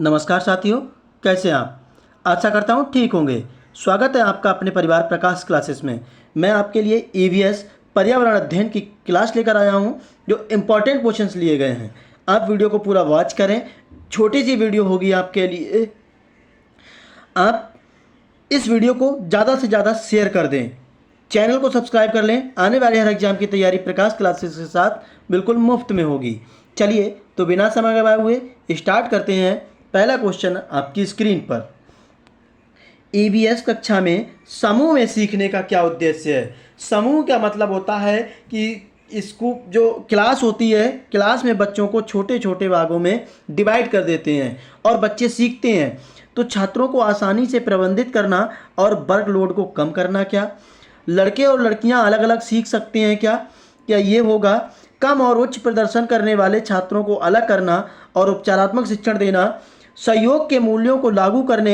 नमस्कार साथियों, कैसे हैं आप। आशा करता हूँ ठीक होंगे। स्वागत है आपका अपने परिवार प्रकाश क्लासेस में। मैं आपके लिए ईवीएस पर्यावरण अध्ययन की क्लास लेकर आया हूँ जो इम्पोर्टेंट क्वेश्चंस लिए गए हैं। आप वीडियो को पूरा वॉच करें। छोटी सी वीडियो होगी आपके लिए। आप इस वीडियो को ज़्यादा से ज़्यादा शेयर कर दें। चैनल को सब्सक्राइब कर लें। आने वाले हर एग्जाम की तैयारी प्रकाश क्लासेस के साथ बिल्कुल मुफ्त में होगी। चलिए तो बिना समय गवाए हुए स्टार्ट करते हैं। पहला क्वेश्चन आपकी स्क्रीन पर। ईवीएस कक्षा में समूह में सीखने का क्या उद्देश्य है। समूह का मतलब होता है कि इसको जो क्लास होती है, क्लास में बच्चों को छोटे छोटे भागों में डिवाइड कर देते हैं और बच्चे सीखते हैं। तो छात्रों को आसानी से प्रबंधित करना और वर्कलोड को कम करना। क्या लड़के और लड़कियां अलग अलग सीख सकते हैं क्या क्या ये होगा। कम और उच्च प्रदर्शन करने वाले छात्रों को अलग करना और उपचारात्मक शिक्षण देना। सहयोग के मूल्यों को लागू करने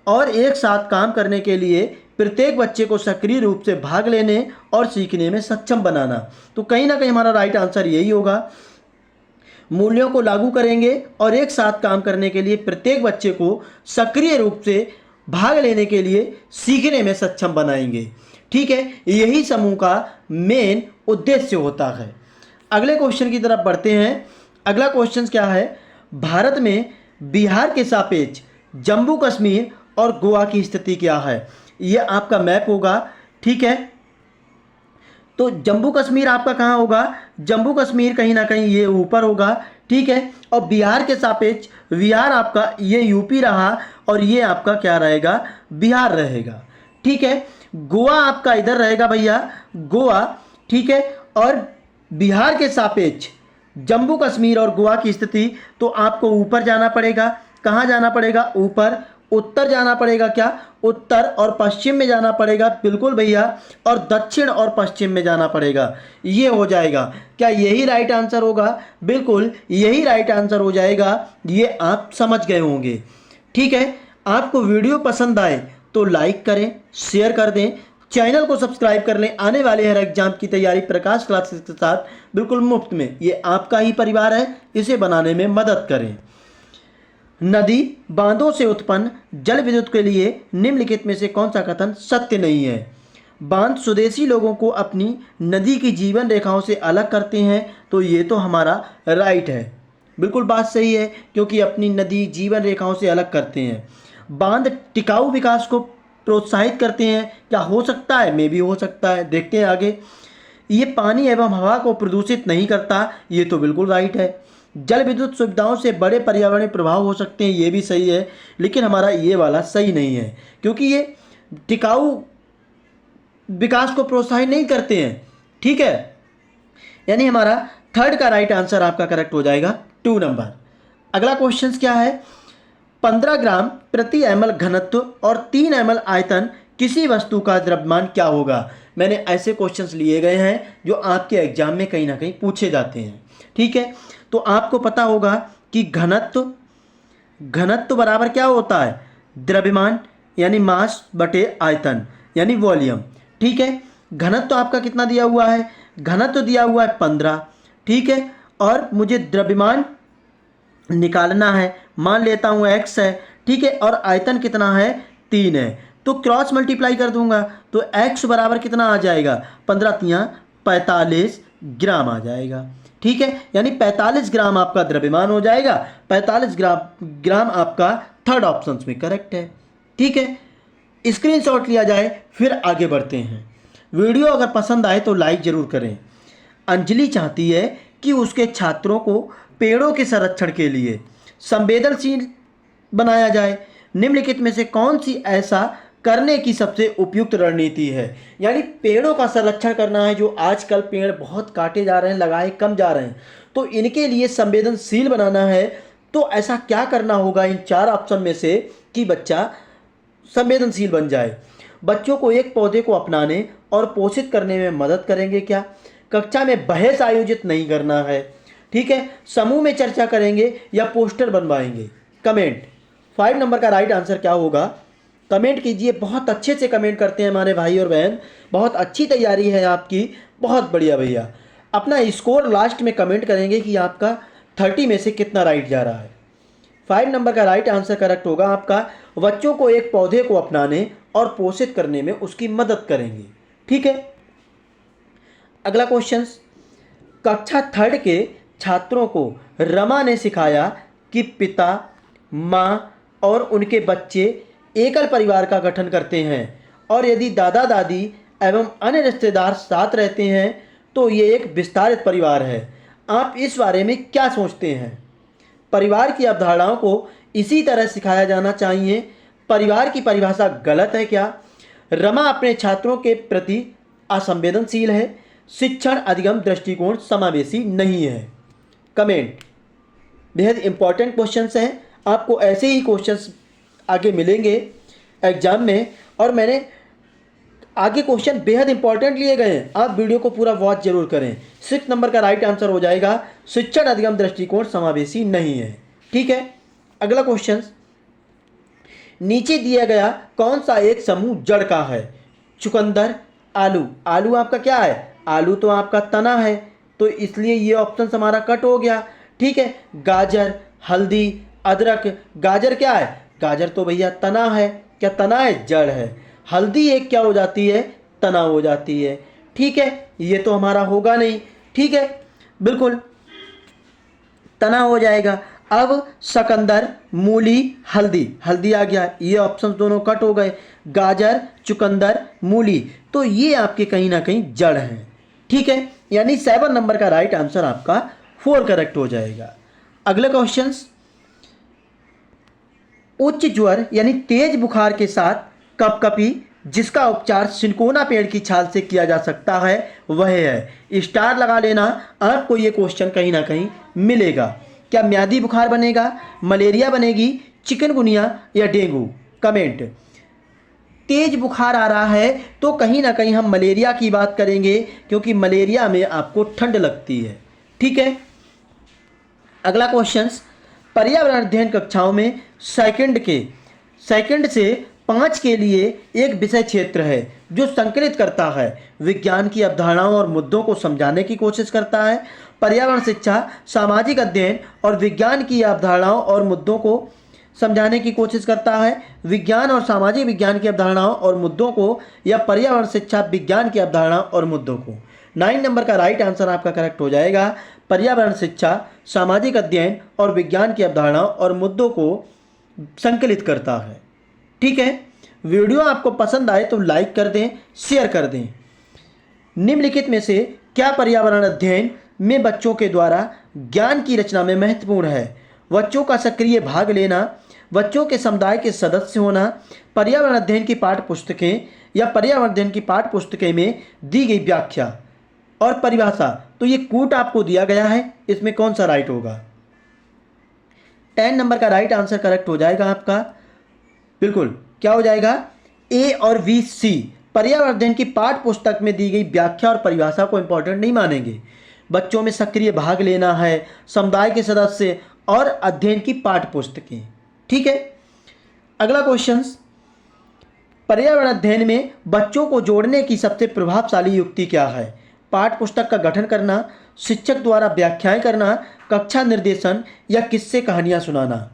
और एक साथ काम करने के लिए प्रत्येक बच्चे को सक्रिय रूप से भाग लेने और सीखने में सक्षम बनाना। तो कहीं ना कहीं हमारा राइट आंसर यही होगा। मूल्यों को लागू करेंगे और एक साथ काम करने के लिए प्रत्येक बच्चे को सक्रिय रूप से भाग लेने के लिए सीखने में सक्षम बनाएंगे। ठीक है, यही समूह का मेन उद्देश्य होता है। अगले क्वेश्चन की तरफ बढ़ते हैं। अगला क्वेश्चन क्या है। भारत में बिहार के सापेक्ष जम्मू कश्मीर और गोवा की स्थिति क्या है। यह आपका मैप होगा। ठीक है, तो जम्मू कश्मीर आपका कहाँ होगा। जम्मू कश्मीर कहीं ना कहीं ये ऊपर होगा। ठीक है, और बिहार के सापेक्ष बिहार आपका ये यूपी रहा और ये आपका क्या रहेगा, बिहार रहेगा। ठीक है, गोवा आपका इधर रहेगा भैया, गोवा। ठीक है, और बिहार के सापेक्ष जम्मू कश्मीर और गोवा की स्थिति, तो आपको ऊपर जाना पड़ेगा। कहाँ जाना पड़ेगा, ऊपर। उत्तर जाना पड़ेगा। क्या उत्तर और पश्चिम में जाना पड़ेगा, बिल्कुल भैया। और दक्षिण और पश्चिम में जाना पड़ेगा, ये हो जाएगा। क्या यही राइट आंसर होगा, बिल्कुल यही राइट आंसर हो जाएगा। ये आप समझ गए होंगे। ठीक है, आपको वीडियो पसंद आए तो लाइक करें, शेयर कर दें, चैनल को सब्सक्राइब कर लें। आने वाले हर एग्जाम की तैयारी प्रकाश क्लासेस के साथ बिल्कुल मुफ्त में। ये आपका ही परिवार है, इसे बनाने में मदद करें। नदी बांधों से उत्पन्न जल विद्युत के लिए निम्नलिखित में से कौन सा कथन सत्य नहीं है। बांध स्वदेशी लोगों को अपनी नदी की जीवन रेखाओं से अलग करते हैं, तो ये तो हमारा राइट है, बिल्कुल बात सही है, क्योंकि अपनी नदी जीवन रेखाओं से अलग करते हैं। बांध टिकाऊ विकास को प्रोत्साहित करते हैं, क्या हो सकता है, मे भी हो सकता है, देखते हैं आगे। ये पानी एवं हवा को प्रदूषित नहीं करता, ये तो बिल्कुल राइट है। जल विद्युत सुविधाओं से बड़े पर्यावरणीय प्रभाव हो सकते हैं, ये भी सही है, लेकिन हमारा ये वाला सही नहीं है, क्योंकि ये टिकाऊ विकास को प्रोत्साहित नहीं करते हैं। ठीक है, यानी हमारा थर्ड का राइट आंसर आपका करेक्ट हो जाएगा, 2 नंबर। अगला क्वेश्चन क्या है। 15 ग्राम प्रति ml घनत्व और 3 ml आयतन किसी वस्तु का द्रव्यमान क्या होगा। मैंने ऐसे क्वेश्चंस लिए गए हैं जो आपके एग्जाम में कहीं ना कहीं पूछे जाते हैं। ठीक है, तो आपको पता होगा कि घनत्व घनत्व बराबर क्या होता है, द्रव्यमान यानी मास बटे आयतन यानी वॉल्यूम। ठीक है, घनत्व आपका कितना दिया हुआ है, घनत्व दिया हुआ है 15। ठीक है, और मुझे द्रव्यमान निकालना है, मान लेता हूँ x है। ठीक है, और आयतन कितना है, 3 है, तो क्रॉस मल्टीप्लाई कर दूंगा तो x बराबर कितना आ जाएगा, 15 तियाँ 45 ग्राम आ जाएगा। ठीक है, यानी 45 ग्राम आपका द्रव्यमान हो जाएगा। 45 ग्राम आपका थर्ड ऑप्शन में करेक्ट है। ठीक है, स्क्रीनशॉट लिया जाए, फिर आगे बढ़ते हैं। वीडियो अगर पसंद आए तो लाइक जरूर करें। अंजलि चाहती है कि उसके छात्रों को पेड़ों के संरक्षण के लिए संवेदनशील बनाया जाए। निम्नलिखित में से कौन सी ऐसा करने की सबसे उपयुक्त रणनीति है। यानी पेड़ों का संरक्षण करना है, जो आजकल पेड़ बहुत काटे जा रहे हैं, लगाए कम जा रहे हैं, तो इनके लिए संवेदनशील बनाना है। तो ऐसा क्या करना होगा इन 4 ऑप्शन में से कि बच्चा संवेदनशील बन जाए। बच्चों को एक पौधे को अपनाने और पोषित करने में मदद करेंगे। क्या कक्षा में बहस आयोजित नहीं करना है। ठीक है, समूह में चर्चा करेंगे या पोस्टर बनवाएंगे। कमेंट 5 नंबर का राइट आंसर क्या होगा, कमेंट कीजिए। बहुत अच्छे से कमेंट करते हैं हमारे भाई और बहन, बहुत अच्छी तैयारी है आपकी, बहुत बढ़िया भैया। अपना स्कोर लास्ट में कमेंट करेंगे कि आपका 30 में से कितना राइट जा रहा है। 5 नंबर का राइट आंसर करेक्ट होगा आपका, बच्चों को एक पौधे को अपनाने और पोषित करने में उसकी मदद करेंगे। ठीक है, अगला क्वेश्चन, कक्षा 3 के छात्रों को रमा ने सिखाया कि पिता, माँ और उनके बच्चे एकल परिवार का गठन करते हैं और यदि दादा दादी एवं अन्य रिश्तेदार साथ रहते हैं तो ये एक विस्तारित परिवार है। आप इस बारे में क्या सोचते हैं? परिवार की अवधारणाओं को इसी तरह सिखाया जाना चाहिए। परिवार की परिभाषा गलत है क्या? रमा अपने छात्रों के प्रति असंवेदनशील है। शिक्षण अधिगम दृष्टिकोण समावेशी नहीं है। कमेंट। बेहद इंपॉर्टेंट क्वेश्चंस हैं, आपको ऐसे ही क्वेश्चंस आगे मिलेंगे एग्जाम में, और मैंने आगे क्वेश्चन बेहद इंपॉर्टेंट लिए गए हैं, आप वीडियो को पूरा वॉच जरूर करें। 6 नंबर का राइट आंसर हो जाएगा शिक्षण अधिगम दृष्टिकोण समावेशी नहीं है। ठीक है, अगला क्वेश्चन, नीचे दिया गया कौन सा एक समूह जड़ का है? चुकंदर, आलू। आलू आपका क्या है? आलू तो आपका तना है, तो इसलिए ये ऑप्शन हमारा कट हो गया। ठीक है, गाजर, हल्दी, अदरक। गाजर क्या है? गाजर तो भैया तना है। क्या तना है? जड़ है। हल्दी एक क्या हो जाती है? तना हो जाती है। ठीक है, ये तो हमारा होगा नहीं। ठीक है, बिल्कुल तना हो जाएगा। अब शकंदर, मूली, हल्दी। हल्दी आ गया, ये ऑप्शन दोनों कट हो गए। गाजर, चुकंदर, मूली, तो ये आपके कहीं ना कहीं जड़ हैं। ठीक है, यानी 7 नंबर का राइट आंसर आपका 4 करेक्ट हो जाएगा। अगले क्वेश्चन, उच्च ज्वर यानी तेज बुखार के साथ कपकपी जिसका उपचार सिनकोना पेड़ की छाल से किया जा सकता है वह है। स्टार लगा लेना, आपको ये क्वेश्चन कहीं ना कहीं मिलेगा। क्या म्यादी बुखार बनेगा, मलेरिया बनेगी, चिकनगुनिया या डेंगू? कमेंट। तेज बुखार आ रहा है तो कहीं ना कहीं हम मलेरिया की बात करेंगे, क्योंकि मलेरिया में आपको ठंड लगती है। ठीक है, अगला क्वेश्चन, पर्यावरण अध्ययन कक्षाओं में सेकंड से 5 के लिए एक विषय क्षेत्र है जो संकलित करता है, विज्ञान की अवधारणाओं और मुद्दों को समझाने की कोशिश करता है। पर्यावरण शिक्षा सामाजिक अध्ययन और विज्ञान की अवधारणाओं और मुद्दों को समझाने की कोशिश करता है। विज्ञान और सामाजिक विज्ञान की अवधारणाओं और मुद्दों को, या पर्यावरण शिक्षा विज्ञान की अवधारणाओं और मुद्दों को? 9 नंबर का राइट आंसर आपका करेक्ट हो जाएगा। पर्यावरण शिक्षा सामाजिक अध्ययन और विज्ञान की अवधारणाओं और मुद्दों को संकलित करता है। ठीक है, वीडियो आपको पसंद आए तो लाइक कर दें, शेयर कर दें। निम्नलिखित में से क्या पर्यावरण अध्ययन में बच्चों के द्वारा ज्ञान की रचना में महत्वपूर्ण है? बच्चों का सक्रिय भाग लेना, बच्चों के समुदाय के सदस्य होना, पर्यावरण अध्ययन की पाठ्य पुस्तकें या पर्यावरण अध्ययन की पाठ्य पुस्तकें में दी गई व्याख्या और परिभाषा। तो ये कूट आपको दिया गया है, इसमें कौन सा राइट होगा? 10 नंबर का राइट आंसर करेक्ट हो जाएगा आपका, बिल्कुल क्या हो जाएगा? ए और बी, सी। पर्यावरण अध्ययन की पाठ्य पुस्तक में दी गई व्याख्या और परिभाषा को इंपॉर्टेंट नहीं मानेंगे। बच्चों में सक्रिय भाग लेना है, समुदाय के सदस्य और अध्ययन की पाठ्य पुस्तकें। ठीक है, अगला क्वेश्चन, पर्यावरण अध्ययन में बच्चों को जोड़ने की सबसे प्रभावशाली युक्ति क्या है? पाठ्य पुस्तक का गठन करना, शिक्षक द्वारा व्याख्याएं करना, कक्षा निर्देशन या किस्से कहानियां सुनाना?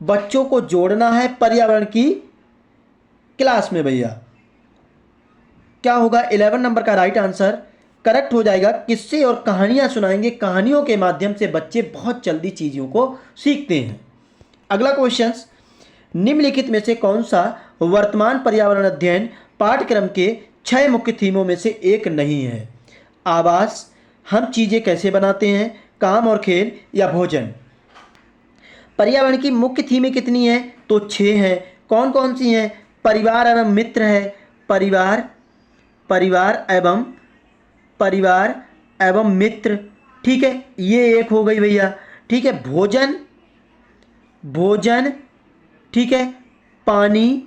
बच्चों को जोड़ना है पर्यावरण की क्लास में भैया, क्या होगा? 11 नंबर का राइट आंसर करेक्ट हो जाएगा। किस्से और कहानियां सुनाएंगे, कहानियों के माध्यम से बच्चे बहुत जल्दी चीज़ों को सीखते हैं। अगला क्वेश्चन, निम्नलिखित में से कौन सा वर्तमान पर्यावरण अध्ययन पाठ्यक्रम के 6 मुख्य थीमों में से एक नहीं है? आवास, हम चीज़ें कैसे बनाते हैं, काम और खेल या भोजन? पर्यावरण की मुख्य थीमें कितनी हैं? तो 6 हैं। कौन कौन सी हैं? परिवार एवं मित्र है, परिवार एवं मित्र। ठीक है, ये एक हो गई भैया। ठीक है, भोजन, ठीक है, पानी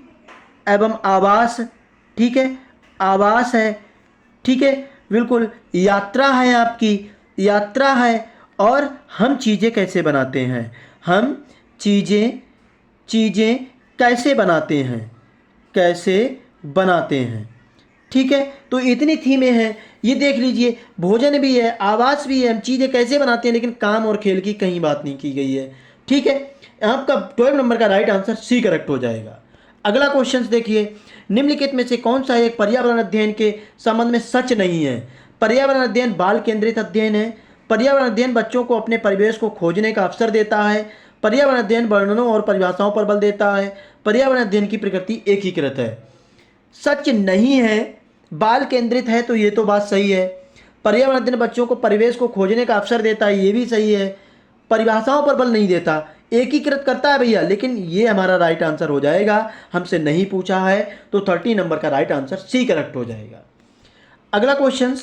एवं आवास। ठीक है, आवास है। ठीक है, बिल्कुल। यात्रा है, आपकी यात्रा है। और हम चीज़ें कैसे बनाते हैं, हम चीज़ें कैसे बनाते हैं। ठीक है, तो इतनी थीमें हैं, ये देख लीजिए। भोजन भी है, आवास भी है, हम चीज़ें कैसे बनाते हैं, लेकिन काम और खेल की कहीं बात नहीं की गई है। ठीक है, आपका 12 नंबर का राइट आंसर सी करेक्ट हो जाएगा। अगला क्वेश्चन देखिए, निम्नलिखित में से कौन सा एक पर्यावरण अध्ययन के संबंध में सच नहीं है? पर्यावरण अध्ययन बाल केंद्रित अध्ययन है। पर्यावरण अध्ययन बच्चों को अपने परिवेश को खोजने का अवसर देता है। पर्यावरण अध्ययन वर्णनों और परिभाषाओं पर बल देता है। पर्यावरण अध्ययन की प्रकृति एकीकृत है। सच नहीं है, बाल केंद्रित है तो ये तो बात सही है। पर्यावरण अध्ययन बच्चों को परिवेश को खोजने का अवसर देता है, ये भी सही है। परिभाषाओं पर बल नहीं देता, एकीकृत करता है भैया, लेकिन ये हमारा राइट आंसर हो जाएगा, हमसे नहीं पूछा है, तो 30 नंबर का राइट आंसर सी करेक्ट हो जाएगा। अगला क्वेश्चन,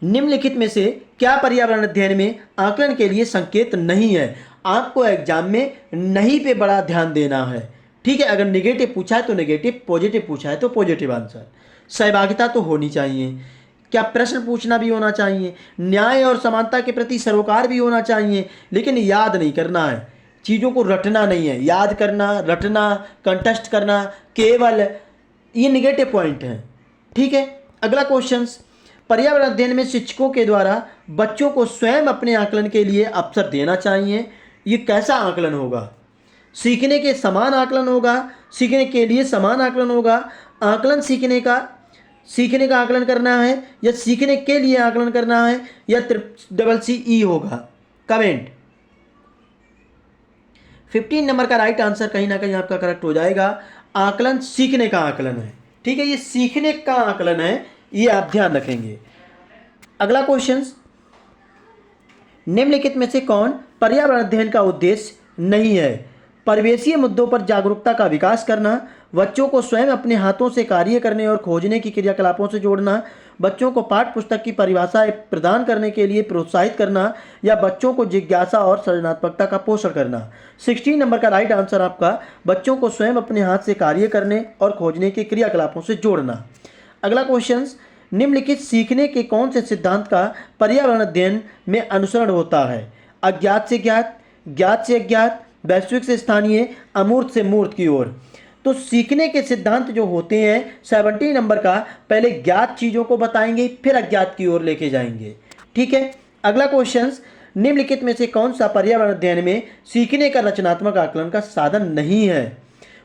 निम्नलिखित में से क्या पर्यावरण अध्ययन में आकलन के लिए संकेत नहीं है? आपको एग्जाम में नहीं पे बड़ा ध्यान देना है, ठीक है। अगर नेगेटिव पूछा है तो नेगेटिव, पॉजिटिव पूछा है तो पॉजिटिव आंसर। सहभागिता तो होनी चाहिए, क्या प्रश्न पूछना भी होना चाहिए, न्याय और समानता के प्रति सरोकार भी होना चाहिए, लेकिन याद नहीं करना है, चीज़ों को रटना नहीं है। याद करना, रटना, कंटेस्ट करना, केवल ये नेगेटिव पॉइंट है, ठीक है। अगला क्वेश्चन, पर्यावरण अध्ययन में शिक्षकों के द्वारा बच्चों को स्वयं अपने आकलन के लिए अवसर देना चाहिए। ये कैसा आकलन होगा? सीखने के समान आकलन होगा, सीखने के लिए समान आकलन होगा, आकलन सीखने का आकलन करना है, या सीखने के लिए आकलन करना है, या CCE होगा? कमेंट। 15 नंबर का राइट आंसर कहीं ना कहीं आपका करेक्ट हो जाएगा। आकलन सीखने का आकलन है, ठीक है, ये सीखने का आकलन है, ये आप ध्यान रखेंगे। अगला क्वेश्चन, निम्नलिखित में से कौन पर्यावरण अध्ययन का उद्देश्य नहीं है? परिवेशीय मुद्दों पर जागरूकता का विकास करना, बच्चों को स्वयं अपने हाथों से कार्य करने और खोजने की क्रियाकलापों से जोड़ना, बच्चों को पाठ्य पुस्तक की परिभाषा प्रदान करने के लिए प्रोत्साहित करना, या बच्चों को जिज्ञासा और सृजनात्मकता का पोषण करना। 16 नंबर का राइट आंसर आपका बच्चों को स्वयं अपने हाथ से कार्य करने और खोजने के क्रियाकलापों से जोड़ना। अगला क्वेश्चन, निम्नलिखित सीखने के कौन से सिद्धांत का पर्यावरण अध्ययन में अनुसरण होता है? अज्ञात से ज्ञात, ज्ञात से अज्ञात, वैश्विक से स्थानीय, अमूर्त से मूर्त की ओर। तो सीखने के सिद्धांत जो होते हैं 70 नंबर का, पहले ज्ञात चीज़ों को बताएंगे, फिर अज्ञात की ओर लेके जाएंगे, ठीक है। अगला क्वेश्चन, निम्नलिखित में से कौन सा पर्यावरण अध्ययन में सीखने का रचनात्मक आकलन का साधन नहीं है?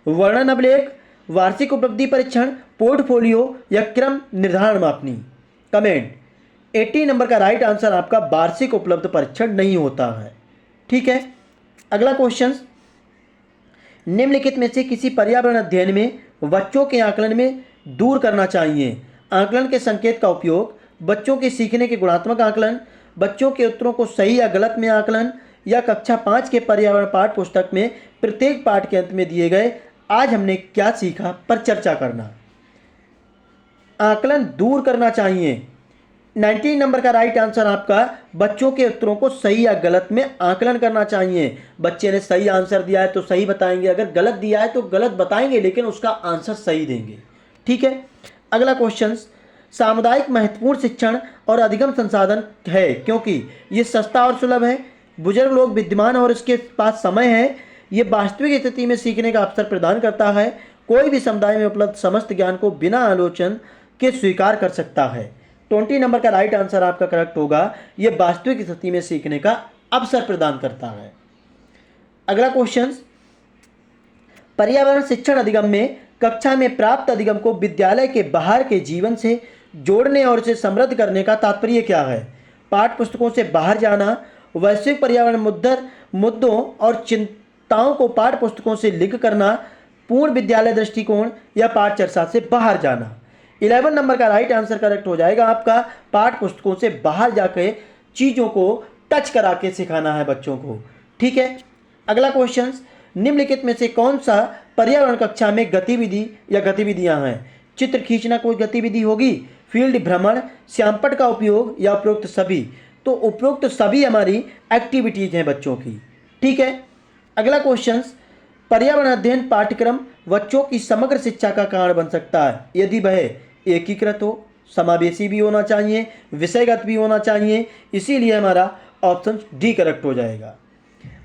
वर्णन अभिलेख, वार्षिक उपलब्धि परीक्षण, पोर्टफोलियो, या क्रम निर्धारण मापनी? कमेंट। 80 नंबर का राइट आंसर आपका वार्षिक उपलब्ध परीक्षण नहीं होता है, ठीक है। अगला क्वेश्चन, निम्नलिखित में से किसी पर्यावरण अध्ययन में बच्चों के आकलन में दूर करना चाहिए? आकलन के संकेत का उपयोग, बच्चों के सीखने के गुणात्मक आकलन, बच्चों के उत्तरों को सही या गलत में आकलन, या कक्षा 5 के पर्यावरण पाठ पुस्तक में प्रत्येक पाठ के अंत में दिए गए आज हमने क्या सीखा पर चर्चा करना। आकलन दूर करना चाहिए। 19 नंबर का राइट आंसर आपका बच्चों के उत्तरों को सही या गलत में आकलन करना चाहिए। बच्चे ने सही आंसर दिया है तो सही बताएंगे, अगर गलत दिया है तो गलत बताएंगे, लेकिन उसका आंसर सही देंगे, ठीक है। अगला क्वेश्चन, सामुदायिक महत्वपूर्ण शिक्षण और अधिगम संसाधन है क्योंकि ये सस्ता और सुलभ है, बुजुर्ग लोग विद्यमान और इसके पास समय है, ये वास्तविक स्थिति में सीखने का अवसर प्रदान करता है, कोई भी समुदाय में उपलब्ध समस्त ज्ञान को बिना आलोचन के स्वीकार कर सकता है। 20 नंबर का राइट आंसर आपका करेक्ट होगा, ये वास्तविक स्थिति में सीखने का अवसर प्रदान करता है। अगला क्वेश्चन, पर्यावरण शिक्षण अधिगम में कक्षा में प्राप्त अधिगम को विद्यालय के बाहर के जीवन से जोड़ने और इसे समृद्ध करने का तात्पर्य क्या है? पाठ पुस्तकों से बाहर जाना, वैश्विक पर्यावरण मुद्दों और चिंताओं को पाठ पुस्तकों से लिंक करना, पूर्ण विद्यालय दृष्टिकोण, या पाठ चर्चा से बाहर जाना। 11 नंबर का राइट आंसर करेक्ट हो जाएगा आपका, पाठ पुस्तकों से बाहर जाकर चीज़ों को टच करा के सिखाना है बच्चों को, ठीक है। अगला क्वेश्चन, निम्नलिखित में से कौन सा पर्यावरण कक्षा में गतिविधि या गतिविधियां हैं? चित्र खींचना कोई गतिविधि होगी, फील्ड भ्रमण, श्यामपट्ट का उपयोग, या उपरोक्त सभी? तो उपरोक्त सभी हमारी एक्टिविटीज हैं बच्चों की, ठीक है। अगला क्वेश्चन, पर्यावरण अध्ययन पाठ्यक्रम बच्चों की समग्र शिक्षा का कारण बन सकता है यदि वह एकीकृत हो, समावेशी भी होना चाहिए, विषयगत भी होना चाहिए, इसीलिए हमारा ऑप्शन डी करेक्ट हो जाएगा।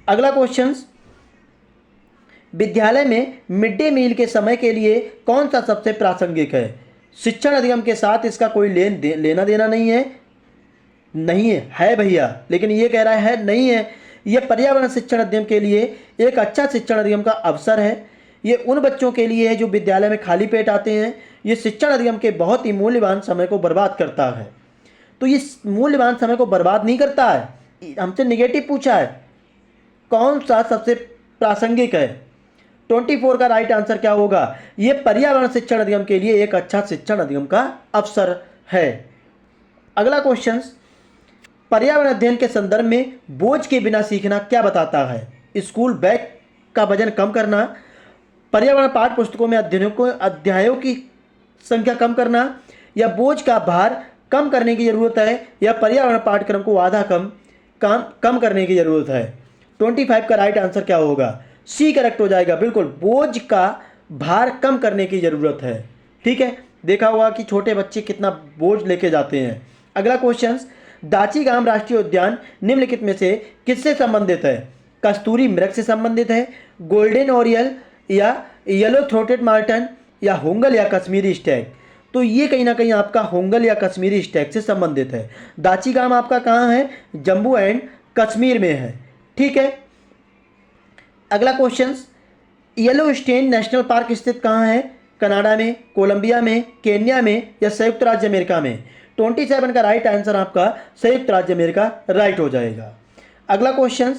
अगला क्वेश्चन, विद्यालय में मिड डे मील के समय के लिए कौन सा सबसे प्रासंगिक है? शिक्षण अधिगम के साथ इसका कोई लेना देना नहीं है, नहीं है भैया, लेकिन ये कह रहा है नहीं है। ये पर्यावरण शिक्षण अधिनियम के लिए एक अच्छा शिक्षण अधिनियम का अवसर है। ये उन बच्चों के लिए है जो विद्यालय में खाली पेट आते हैं। ये शिक्षण अधिनियम के बहुत ही मूल्यवान समय को बर्बाद करता है। तो ये मूल्यवान समय को बर्बाद नहीं करता है। हमसे निगेटिव पूछा है, कौन सा सबसे प्रासंगिक है? 24 का राइट आंसर क्या होगा? ये पर्यावरण शिक्षण अधिनियम के लिए एक अच्छा शिक्षण अधिनियम का अवसर है। अगला क्वेश्चन, पर्यावरण अध्ययन के संदर्भ में बोझ के बिना सीखना क्या बताता है? स्कूल बैग का वजन कम करना, पर्यावरण पाठ्य पुस्तकों में अध्यायों की संख्या कम करना, या बोझ का भार कम करने की जरूरत है, या पर्यावरण पाठ्यक्रम को आधा कम करने की जरूरत है? 25 का राइट आंसर क्या होगा? सी करेक्ट हो जाएगा। बिल्कुल, बोझ का भार कम करने की जरूरत है। ठीक है, देखा होगा कि छोटे बच्चे कितना बोझ लेके जाते हैं। अगला क्वेश्चन, दाची-गाम राष्ट्रीय उद्यान निम्नलिखित में से किससे संबंधित है? कस्तूरी मृग से संबंधित है, गोल्डन ओरियल, या येलो थ्रोटेड मार्टन, या होंगल, या कश्मीरी स्टैग? तो ये कहीं ना कहीं आपका होंगल या कश्मीरी स्टैग से संबंधित है। दाची-गाम आपका कहाँ है? जम्मू एंड कश्मीर में है। ठीक है, अगला क्वेश्चन, येलोस्टोन नेशनल पार्क स्थित कहाँ है? कनाडा में, कोलंबिया में, केन्या में, या संयुक्त राज्य अमेरिका में? 27 का राइट आंसर आपका संयुक्त राज्य अमेरिका राइट हो जाएगा। अगला क्वेश्चन,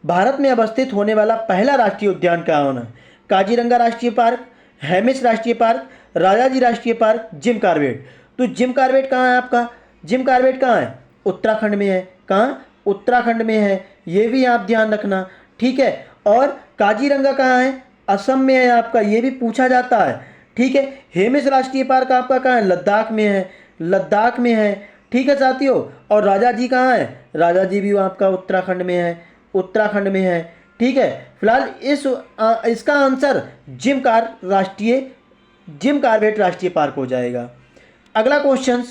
भारत में अवस्थित होने वाला पहला राष्ट्रीय उद्यान क्या होना? काजीरंगा राष्ट्रीय पार्क, हेमिस राष्ट्रीय पार्क, राजाजी राष्ट्रीय पार्क, जिम कॉर्बेट? तो जिम कॉर्बेट कहाँ है आपका? जिम कॉर्बेट कहाँ है? उत्तराखंड में है। कहाँ? उत्तराखंड में है, ये भी आप ध्यान रखना। ठीक है, और काजीरंगा कहाँ है? असम में है आपका, ये भी पूछा जाता है। ठीक है, हेमिस राष्ट्रीय पार्क आपका कहाँ है? लद्दाख में है, लद्दाख में है। ठीक है साथियों, और राजाजी कहाँ है? राजाजी भी आपका उत्तराखंड में है, उत्तराखंड में है। ठीक है, फिलहाल इसका आंसर जिम कॉर्बेट राष्ट्रीय पार्क हो जाएगा। अगला क्वेश्चन,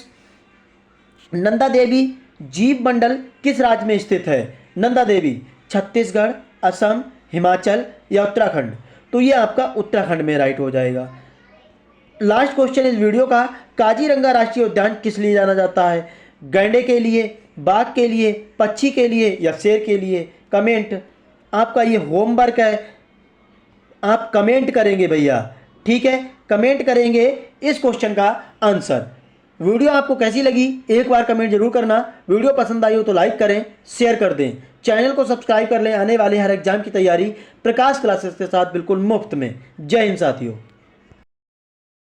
नंदा देवी जीव मंडल किस राज्य में स्थित है? नंदा देवी छत्तीसगढ़, असम, हिमाचल, या उत्तराखंड? तो ये आपका उत्तराखंड में राइट हो जाएगा। लास्ट क्वेश्चन इस वीडियो का, काजीरंगा राष्ट्रीय उद्यान किस लिए जाना जाता है? गैंडे के लिए, बाघ के लिए, पक्षी के लिए, या शेर के लिए? कमेंट, आपका ये होमवर्क है, आप कमेंट करेंगे भैया। ठीक है, कमेंट करेंगे इस क्वेश्चन का आंसर। वीडियो आपको कैसी लगी एक बार कमेंट जरूर करना। वीडियो पसंद आई हो तो लाइक करें, शेयर कर दें, चैनल को सब्सक्राइब कर लें। आने वाले हर एग्जाम की तैयारी प्रकाश क्लासेस के साथ बिल्कुल मुफ्त में। जय हिंद साथियों।